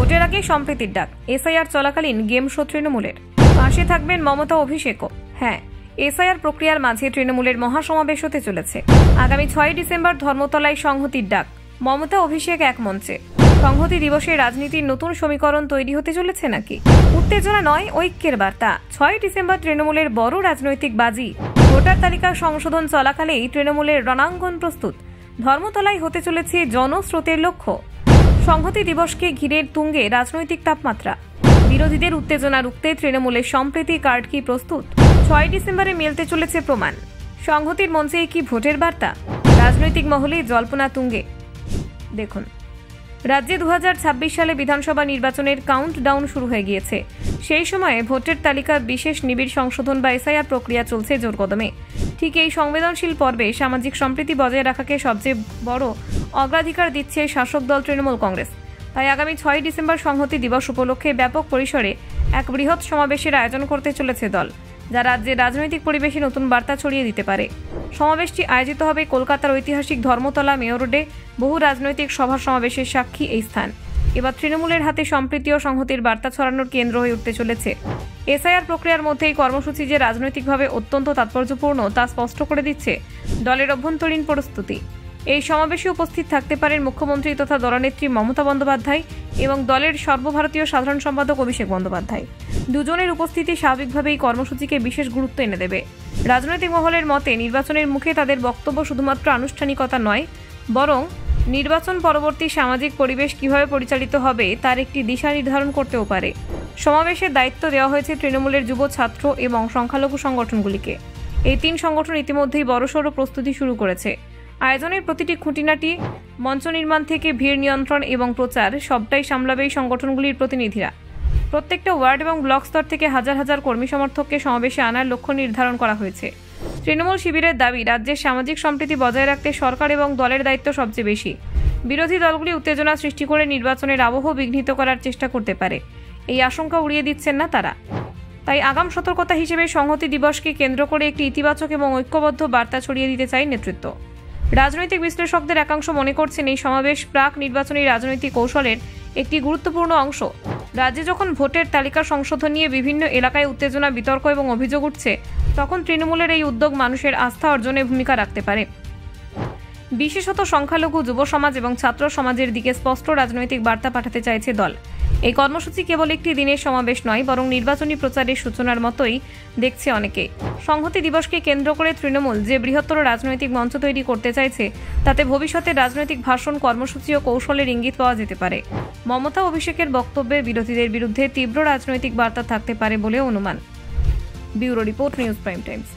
ভোটের আগে সম্প্রীতির ডাক। এসআইআর চলাকালীন গেম শো তৃণমূলের। পাশে থাকবেন মমতা, অভিষেকও। হ্যাঁ, এসআইআর প্রক্রিয়ার মাঝে তৃণমূলের মহাসমাবেশ হতে চলেছে। আগামী 6 ডিসেম্বর ধর্মতলায় সংহতির ডাক। মমতা, অভিষেক এক মঞ্চে। সংহতি দিবসে রাজনীতির নতুন সমীকরণ তৈরি হতে চলেছে নাকি? উত্তেজনা নয়, ঐক্যের বার্তা। 6 ডিসেম্বর তৃণমূলের বড় রাজনৈতিক বাজি। ভোটার তালিকা সংশোধন চলাকালেই তৃণমূলের রণাঙ্গন প্রস্তুত। ধর্মতলায় হতে চলেছে জনস্রোতের লক্ষ্য। সংহতি দিবসকে ঘিরে তুঙ্গে রাজনৈতিক তাপমাত্রা। বিরোধীদের উত্তেজনা রুখতে তৃণমূলের সম্প্রীতি কার্ড কি প্রস্তুত? 6 ডিসেম্বরে মেলতে চলেছে প্রমাণ। সংহতির মঞ্চে কি ভোটের বার্তা? রাজনৈতিক মহলে জল্পনা তুঙ্গে। দেখুন, রাজ্যে 2026 সালে বিধানসভা নির্বাচনের কাউন্টডাউন শুরু হয়ে গিয়েছে। সেই সময়ে ভোটের তালিকার বিশেষ নিবিড় সংশোধন বা এসআইআর প্রক্রিয়া চলছে জোর কদমে। ঠিক এই সংবেদনশীল পর্বে সামাজিক সম্প্রীতি বজায় রাখাকে সবচেয়ে বড় অগ্রাধিকার দিচ্ছে শাসক দল তৃণমূল কংগ্রেস। তাই আগামী 6 ডিসেম্বর সংহতি দিবস উপলক্ষে ব্যাপক পরিসরে এক বৃহৎ সমাবেশের আয়োজন করতে চলেছে দল, যা রাজ্যের রাজনৈতিক পরিবেশে নতুন বার্তা ছড়িয়ে দিতে পারে। সমাবেশটি আয়োজিত হবে কলকাতার ঐতিহাসিক ধর্মতলা মেয়র রোডে। বহু রাজনৈতিক সভা সমাবেশের সাক্ষী এই স্থান। এবার তৃণমূলের হাতে সম্প্রীতি ও সংহতির বার্তা ছড়ানোর কেন্দ্র হয়ে উঠতে চলেছে। এসআইআর প্রক্রিয়ার মধ্যে এই কর্মসূচি যে রাজনৈতিকভাবে অত্যন্ত তাৎপর্যপূর্ণ তা স্পষ্ট করে দিচ্ছে দলের অভ্যন্তরীণ প্রস্তুতি। এই সমাবেশে উপস্থিত থাকতে পারেন মুখ্যমন্ত্রী তথা দলনেত্রী মমতা বন্দ্যোপাধ্যায় এবং দলের সর্বভারতীয় সাধারণ সম্পাদক অভিষেক বন্দ্যোপাধ্যায়। দুজনের উপস্থিতি স্বাভাবিকভাবেই কর্মসূচিকে বিশেষ গুরুত্ব এনে দেবে। রাজনৈতিক মহলের মতে নির্বাচনের মুখে তাদের বক্তব্য শুধুমাত্র আনুষ্ঠানিকতা নয়, বরং নির্বাচন পরবর্তী সামাজিক পরিবেশ কিভাবে পরিচালিত হবে তার একটি দিশা নির্ধারণ করতেও পারে। সমাবেশের দায়িত্ব দেওয়া হয়েছে তৃণমূলের যুব, ছাত্র এবং সংখ্যালঘু সংগঠনগুলিকে। এই 3 সংগঠন ইতিমধ্যেই বড়সড় প্রস্তুতি শুরু করেছে। আয়োজনের প্রতিটি খুঁটিনাটি, মঞ্চ নির্মাণ থেকে ভিড় নিয়ন্ত্রণ এবং প্রচার সবটাই সামলাবে এই সংগঠনগুলির প্রতিনিধিরা। প্রত্যেকটা ওয়ার্ড এবং ব্লক স্তর থেকে হাজার হাজার কর্মী সমর্থককে সমাবেশে আনার লক্ষ্য নির্ধারণ করা হয়েছে। তৃণমূল শিবিরের দাবি, রাজ্যের সামাজিক সম্প্রীতি বজায় রাখতে সরকার এবং দলের দায়িত্ব সবচেয়ে বেশি। বিরোধী দলগুলি উত্তেজনা সৃষ্টি করে নির্বাচনের আবহ বিঘ্নিত করার চেষ্টা করতে পারে, এই আশঙ্কা উড়িয়ে দিচ্ছেন না তারা। তাই আগাম সতর্কতা হিসেবে সংহতি দিবসকে কেন্দ্র করে একটি ইতিবাচক এবং ঐক্যবদ্ধ বার্তা ছড়িয়ে দিতে চাই নেতৃত্ব। রাজনৈতিক বিশ্লেষকদের একাংশ মনে করছেন এই সমাবেশ প্রাক নির্বাচনী রাজনৈতিক কৌশলের একটি গুরুত্বপূর্ণ অংশ। রাজ্যে যখন ভোটের তালিকা সংশোধন নিয়ে বিভিন্ন এলাকায় উত্তেজনা, বিতর্ক এবং অভিযোগ উঠছে, তখন তৃণমূলের এই উদ্যোগ মানুষের আস্থা অর্জনে ভূমিকা রাখতে পারে। বিশেষত সংখ্যালঘু, যুব সমাজ এবং ছাত্র সমাজের দিকে স্পষ্ট রাজনৈতিক বার্তা পাঠাতে চাইছে দল। এই কর্মসূচি কেবল একটি দিনের সমাবেশ নয়, বরং নির্বাচনী প্রচারের সূচনার মতোই দেখছে অনেকে। সংহতি দিবসকে কেন্দ্র করে তৃণমূল যে বৃহত্তর রাজনৈতিক মঞ্চ তৈরি করতে চাইছে, তাতে ভবিষ্যতের রাজনৈতিক ভাষণ, কর্মসূচি ও কৌশলের ইঙ্গিত পাওয়া যেতে পারে। মমতা, অভিষেকের বক্তব্যে বিরোধীদের বিরুদ্ধে তীব্র রাজনৈতিক বার্তা থাকতে পারে বলে অনুমান। Bureau report, news prime Times.